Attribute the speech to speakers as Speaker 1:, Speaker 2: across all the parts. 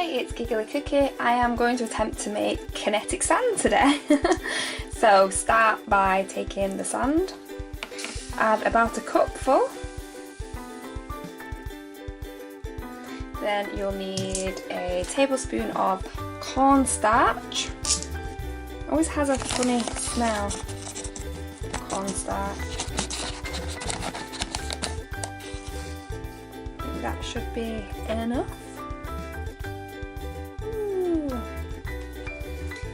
Speaker 1: Hi, it's Giggly Cookie. I am going to attempt to make kinetic sand today. So start by taking the sand, add about a cupful, then you'll need a tablespoon of cornstarch. Always has a funny smell, cornstarch. That should be enough.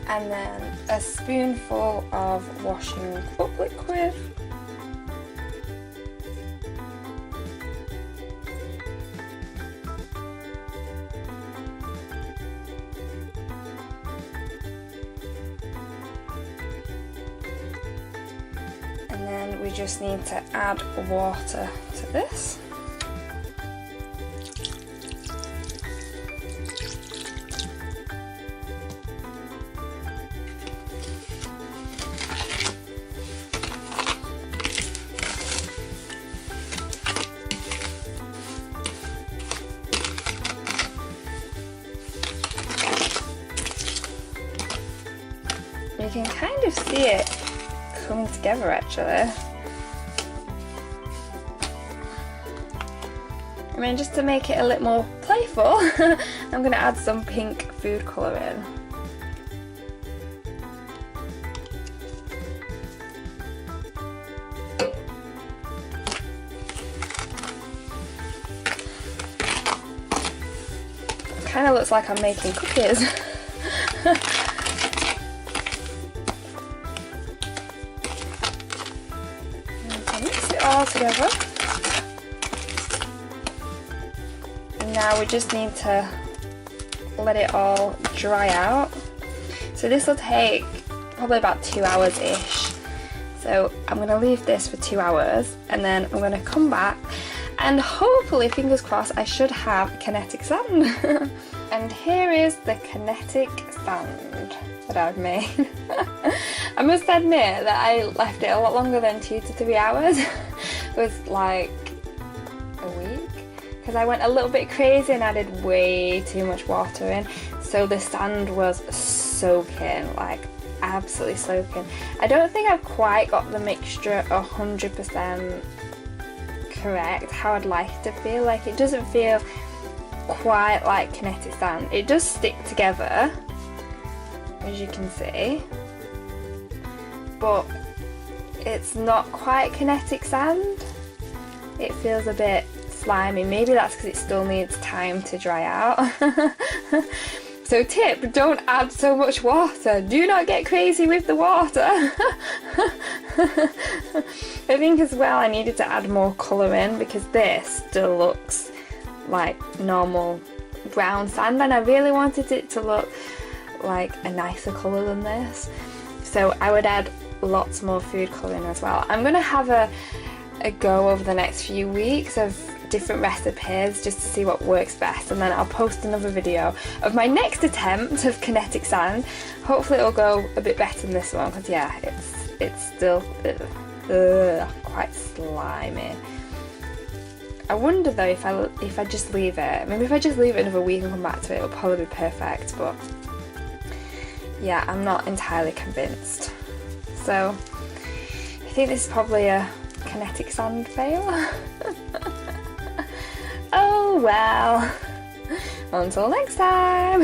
Speaker 1: And then a spoonful of washing up liquid. And then we just need to add water to this. You can kind of see it coming together actually. I mean, just to make it a little more playful, I'm going to add some pink food colouring. Kind of looks like I'm making cookies. Mix it all together. And now we just need to let it all dry out. So this will take probably about 2 hours-ish. So I'm going to leave this for 2 hours and then I'm going to come back and hopefully, fingers crossed, I should have kinetic sand. And here is the kinetic sand that I've made. I must admit that I left it a lot longer than 2 to 3 hours. It was like a week because I went a little bit crazy and added way too much water in. So the sand was soaking, like absolutely soaking. I don't think I've quite got the mixture 100% correct, how I'd like it to feel. Like it doesn't feel quite like kinetic sand. It does stick together, as you can see, but it's not quite kinetic sand. It feels a bit slimy. Maybe that's because it still needs time to dry out. So tip, don't add so much water. Do not get crazy with the water. I think as well I needed to add more colour in because this still looks like normal brown sand and I really wanted it to look like a nicer colour than this. So I would add lots more food colouring as well. I'm going to have a go over the next few weeks of different recipes just to see what works best, and then I'll post another video of my next attempt of kinetic sand. Hopefully it'll go a bit better than this one because yeah, it's still quite slimy. I wonder though if I just leave it, maybe if I just leave it another week and come back to it, it'll probably be perfect, but yeah, I'm not entirely convinced. So I think this is probably a kinetic sand fail. Oh well, until next time.